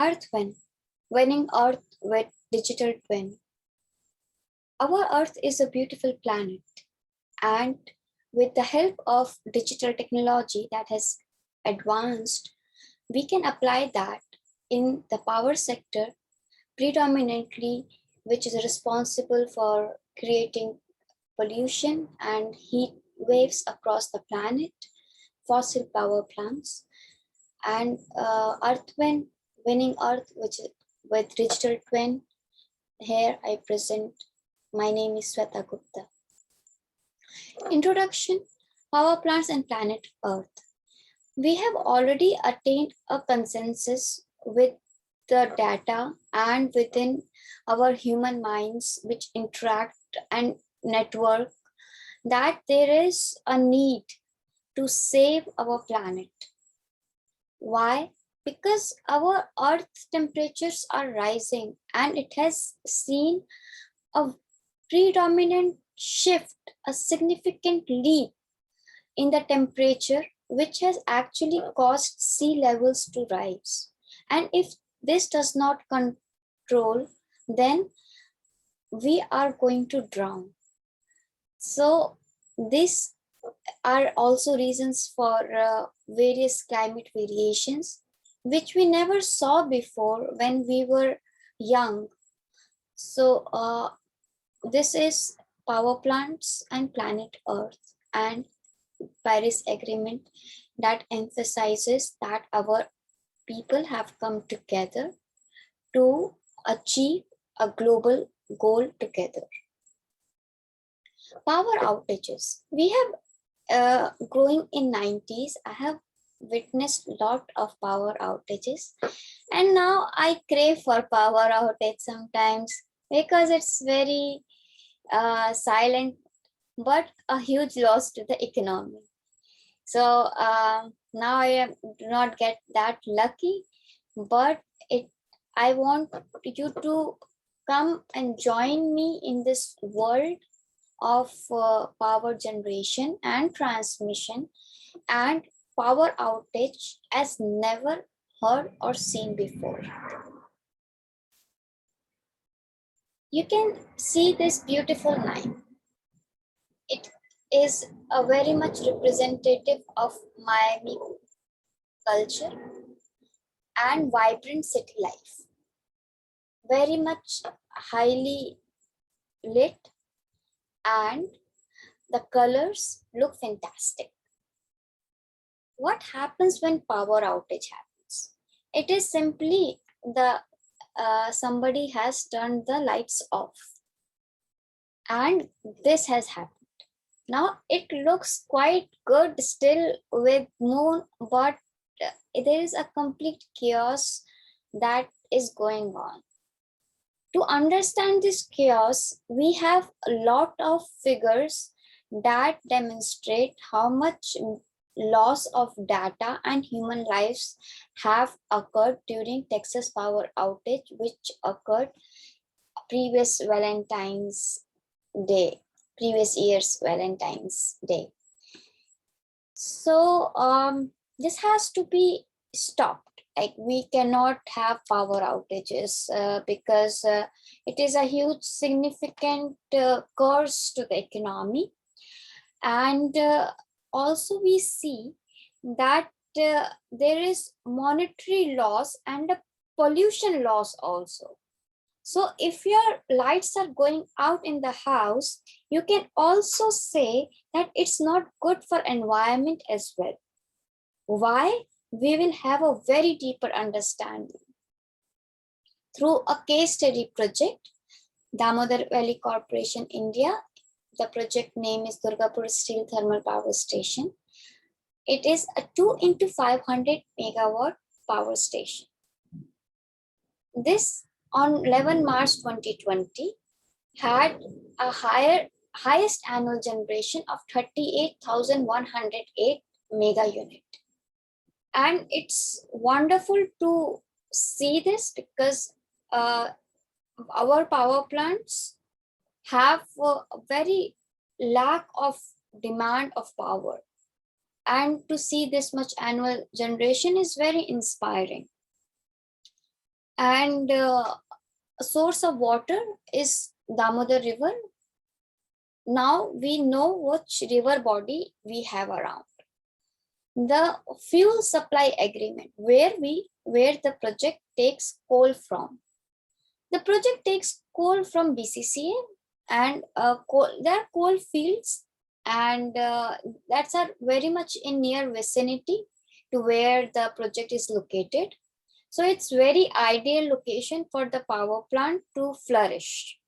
Earthwin, winning Earth with digital twin. Our Earth is a beautiful planet, and with the help of digital technology that has advanced, we can apply that in the power sector predominantly, which is responsible for creating pollution and heat waves across the planet, fossil power plants, and Earthwin, winning Earth, which is with digital twin. Here I present. My name is Sweta Gupta. Introduction: Power plants and planet Earth. We have already attained a consensus with the data and within our human minds, which interact and network, that there is a need to save our planet. Why? Because our Earth temperatures are rising and it has seen a predominant shift, a significant leap in the temperature, which has actually caused sea levels to rise. And if this does not control, then we are going to drown. So these are also reasons for various climate variations, which we never saw before when we were young. So this is power plants and planet Earth and Paris Agreement that emphasizes that our people have come together to achieve a global goal together. Power outages. We have growing in 90s. I have witnessed a lot of power outages, and now I crave for power outage sometimes because it's very silent but a huge loss to the economy. So now I do not get that lucky, but I want you to come and join me in this world of power generation and transmission and power outage as never heard or seen before. You can see this beautiful line. It is a very much representative of Miami culture and vibrant city life. Very much highly lit, and the colors look fantastic. What happens when power outage happens? It is simply the somebody has turned the lights off, and this has happened. Now it looks quite good still with moon, but there is a complete chaos that is going on. To understand this chaos, we have a lot of figures that demonstrate how much loss of data and human lives have occurred during Texas power outage, which occurred previous year's Valentine's Day. So this has to be stopped. Like, we cannot have power outages because it is a huge significant curse to the economy. And also we see that there is monetary loss and a pollution loss also. So if your lights are going out in the house, you can also say that it's not good for environment as well. Why? We will have a very deeper understanding. Through a case study project, Damodar Valley Corporation, India, the project name is Durgapur Steel Thermal Power Station. It is a 2 into 500 megawatt power station. This on 11 March 2020 had a highest annual generation of 38,108 mega unit. And it's wonderful to see this because our power plants have a very lack of demand of power. And to see this much annual generation is very inspiring. And a source of water is Damodar River. Now we know which river body we have around. The fuel supply agreement, where the project takes coal from. The project takes coal from BCCA, and there are coal fields, and that's are very much in near vicinity to where the project is located. So it's very ideal location for the power plant to flourish.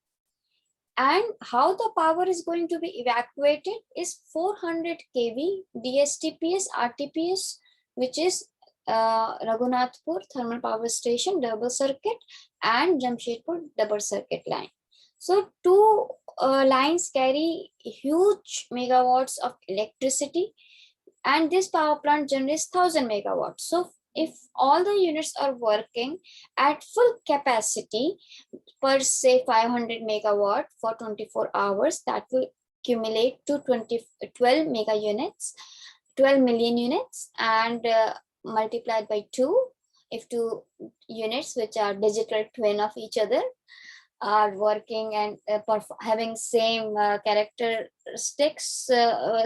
And how the power is going to be evacuated is 400 kV DSTPS RTPS, which is Raghunathpur thermal power station double circuit and Jamshedpur double circuit line. So two lines carry huge megawatts of electricity, and this power plant generates 1000 megawatts. So if all the units are working at full capacity per say 500 megawatt for 24 hours, that will accumulate to 12 mega units, 12 million units, and multiplied by 2, if two units which are digital twin of each other are working and having same characteristics,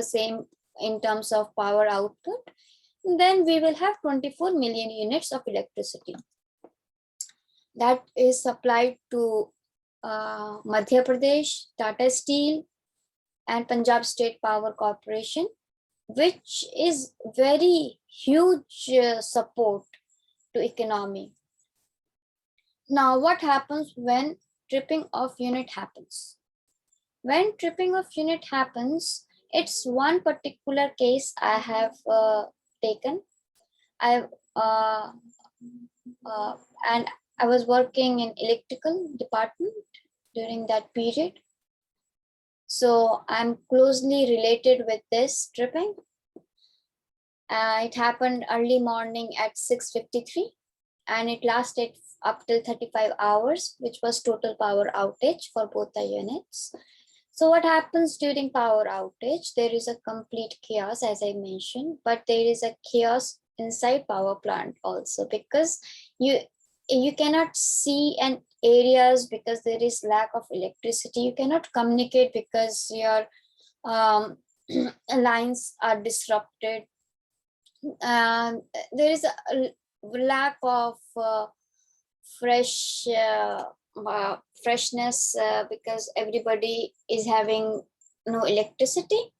same in terms of power output, then we will have 24 million units of electricity that is supplied to Madhya Pradesh, Tata Steel, and Punjab State Power Corporation, which is very huge support to economy. Now, what happens when tripping of unit happens? When tripping of unit happens, it's one particular case I have taken. And I was working in electrical department during that period. So I'm closely related with this tripping. It happened early morning at 6:53 and it lasted up till 35 hours, which was total power outage for both the units. So what happens during power outage? There is a complete chaos, as I mentioned, but there is a chaos inside power plant also, because you cannot see an areas because there is lack of electricity. You cannot communicate because your lines are disrupted. There is a lack of freshness because everybody is having no electricity.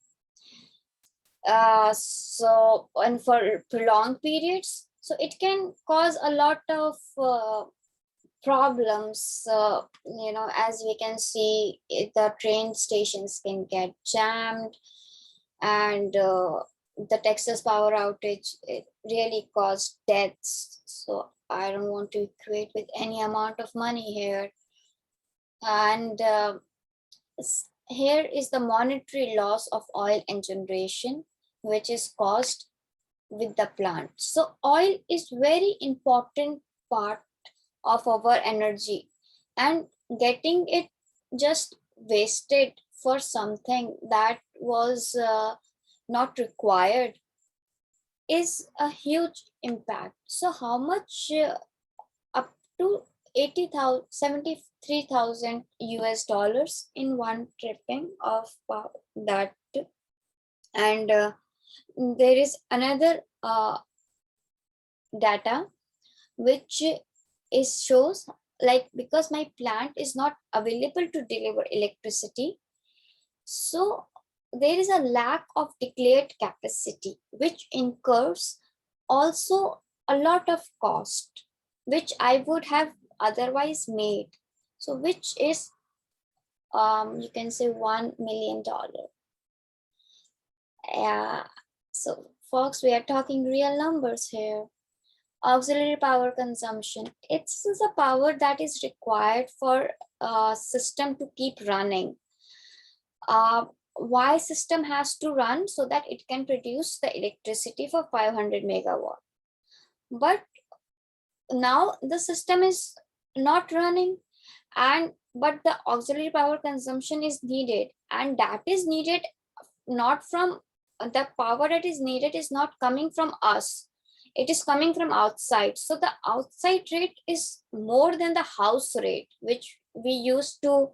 So, and for prolonged periods, so it can cause a lot of problems. As we can see, the train stations can get jammed, and the Texas power outage, it really caused deaths. So I don't want to equate with any amount of money here. And here is the monetary loss of oil and generation, which is caused with the plant. So oil is very important part of our energy, and getting it just wasted for something that was not required is a huge impact. So how much? Up to 80,000, 73,000 US dollars in one tripping of that. And there is another data which is shows, like, because my plant is not available to deliver electricity, so there is a lack of declared capacity, which incurs also a lot of cost, which I would have otherwise made. So which is, you can say $1 million. So folks, we are talking real numbers here. Auxiliary power consumption. It's the power that is required for a system to keep running. Why system has to run? So that it can produce the electricity for 500 megawatt. But now the system is not running, but the auxiliary power consumption is needed, and that is needed not from the power that is needed is not coming from us. It is coming from outside. So the outside rate is more than the house rate, which we used to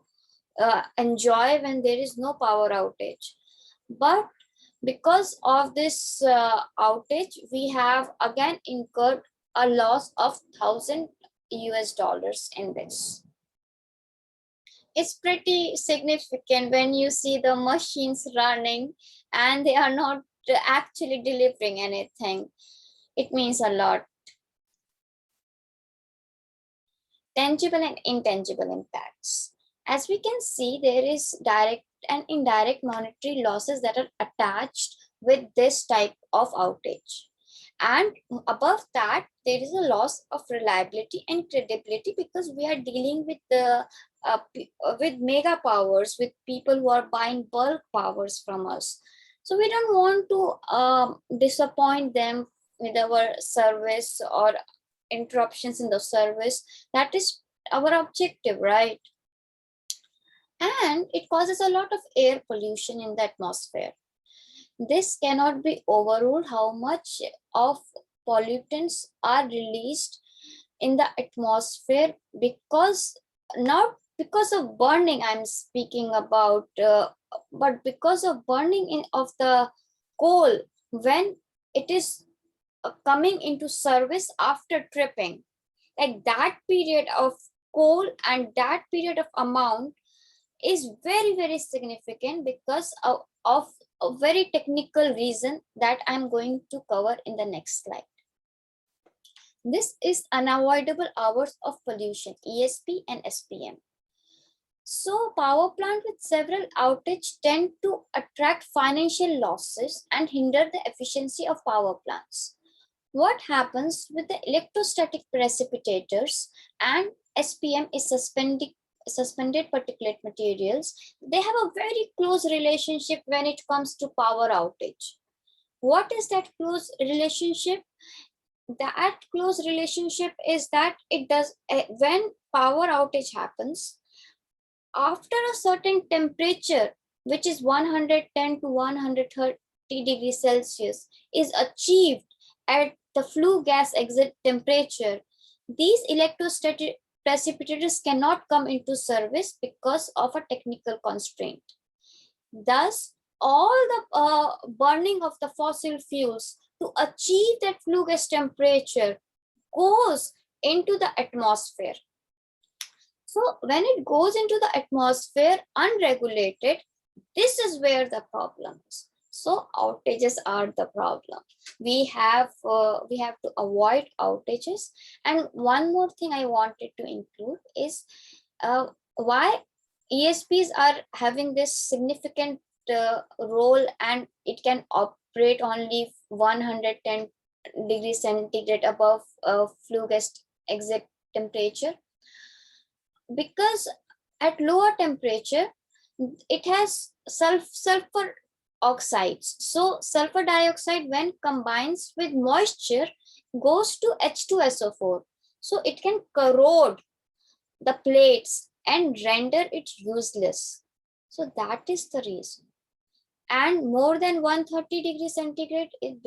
enjoy when there is no power outage. But because of this outage, we have again incurred a loss of $1,000 in this. It's pretty significant when you see the machines running and they are not actually delivering anything. It means a lot. Tangible and intangible impacts. As we can see, there is direct and indirect monetary losses that are attached with this type of outage. And above that, there is a loss of reliability and credibility because we are dealing with the with mega powers, with people who are buying bulk powers from us. So we don't want to disappoint them with our service or interruptions in the service. That is our objective, right? And it causes a lot of air pollution in the atmosphere. This cannot be overruled how much of pollutants are released in the atmosphere, because not because of burning I'm speaking about, but because of burning of the coal when it is coming into service after tripping. Like that period of coal and that period of amount is very significant because of a very technical reason that I'm going to cover in the next slide. This is unavoidable hours of pollution, ESP and SPM. So power plant with several outages tend to attract financial losses and hinder the efficiency of power plants. What happens with the electrostatic precipitators and SPM is suspended particulate materials. They have a very close relationship when it comes to power outage. What is that close relationship? That close relationship is that it does when power outage happens, after a certain temperature, which is 110 to 130 degrees Celsius, is achieved at the flue gas exit temperature, these electrostatic precipitators cannot come into service because of a technical constraint. Thus, all the burning of the fossil fuels to achieve that flue gas temperature goes into the atmosphere. So when it goes into the atmosphere unregulated, this is where the problem is. So outages are the problem. We have to avoid outages. And one more thing I wanted to include is why ESPs are having this significant role, and it can operate only 110 degrees centigrade above flue gas exit temperature, because at lower temperature it has sulfur oxides. So sulfur dioxide, when combines with moisture, goes to H2SO4. So it can corrode the plates and render it useless. So that is the reason. And more than 130 degrees centigrade is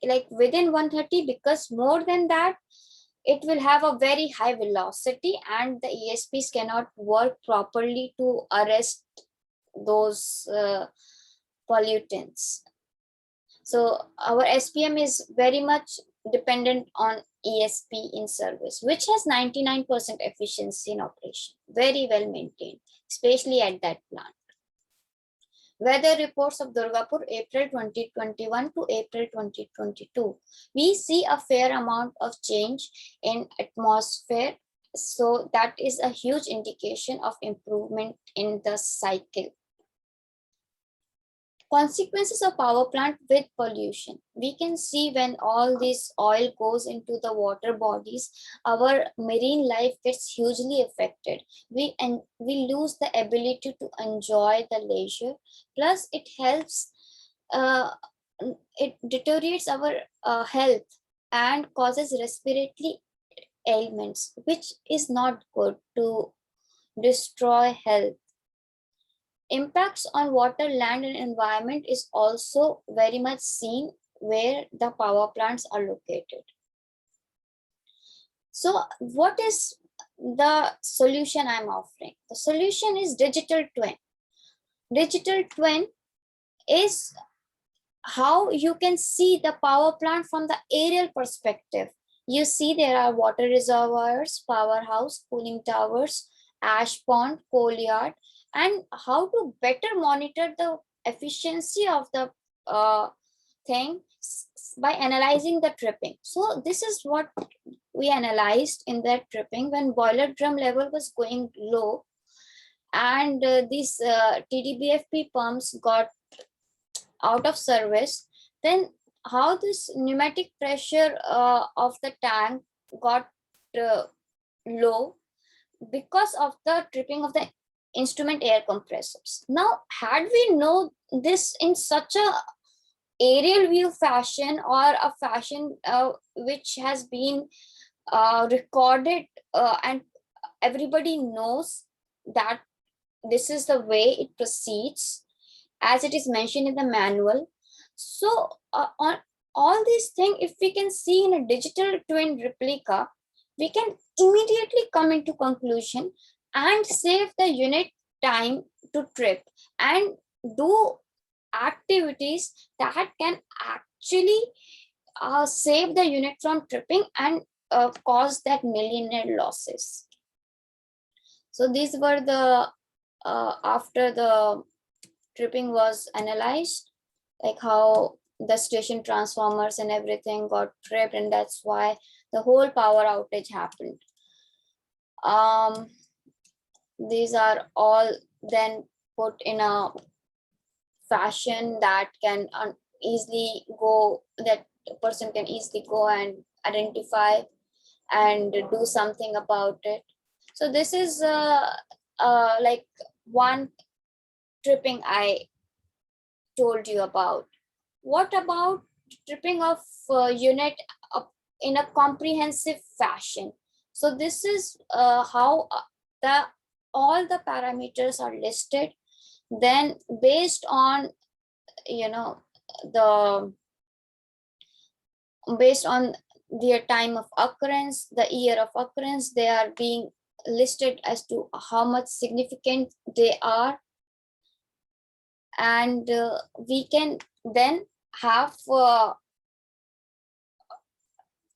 like within 130, because more than that it will have a very high velocity and the ESPs cannot work properly to arrest those pollutants. So our SPM is very much dependent on ESP in service, which has 99% efficiency in operation, very well maintained, especially at that plant. Weather reports of Durgapur, April 2021 to April 2022. We see a fair amount of change in atmosphere. So that is a huge indication of improvement in the cycle. Consequences of power plant with pollution. We can see when all this oil goes into the water bodies, our marine life gets hugely affected. We lose the ability to enjoy the leisure. Plus, it helps. It deteriorates our health and causes respiratory ailments, which is not good to destroy health. Impacts on water, land, and environment is also very much seen where the power plants are located. So what is the solution I'm offering? The solution is digital twin. Digital twin is how you can see the power plant from the aerial perspective. You see there are water reservoirs, powerhouse, cooling towers, ash pond, coal yard, and how to better monitor the efficiency of the thing by analyzing the tripping. So this is what we analyzed in that tripping when boiler drum level was going low, and these TDBFP pumps got out of service. Then how this pneumatic pressure of the tank got uh, low because of the tripping of the instrument air compressors. Now, had we know this in such a aerial view fashion, or a fashion which has been recorded, and everybody knows that this is the way it proceeds as it is mentioned in the manual. So on all these things, if we can see in a digital twin replica, we can immediately come into conclusion and save the unit time to trip and do activities that can actually save the unit from tripping and cause that millionaire losses. So these were the after the tripping was analyzed, like how the station transformers and everything got tripped, and that's why the whole power outage happened. These are all then put in a fashion that can easily go, that a person can easily go and identify and do something about it. So this is like one tripping I told you about. What about tripping of unit in a comprehensive fashion? So this is how the all the parameters are listed. Then based on the based on their time of occurrence, the year of occurrence, they are being listed as to how much significant they are, and we can then have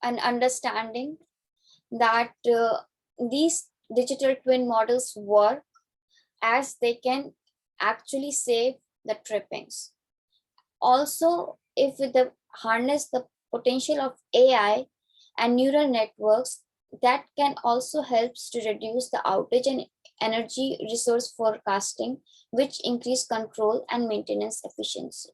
an understanding that these digital twin models work, as they can actually save the trippings. Also, if we harness the potential of AI and neural networks, that can also helps to reduce the outage and energy resource forecasting, which increase control and maintenance efficiency.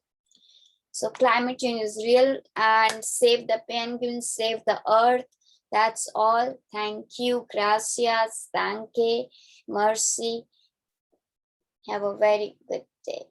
So climate change is real, and save the penguins, save the earth. That's all. Thank you. Gracias. Thank you. Mercy. Have a very good day.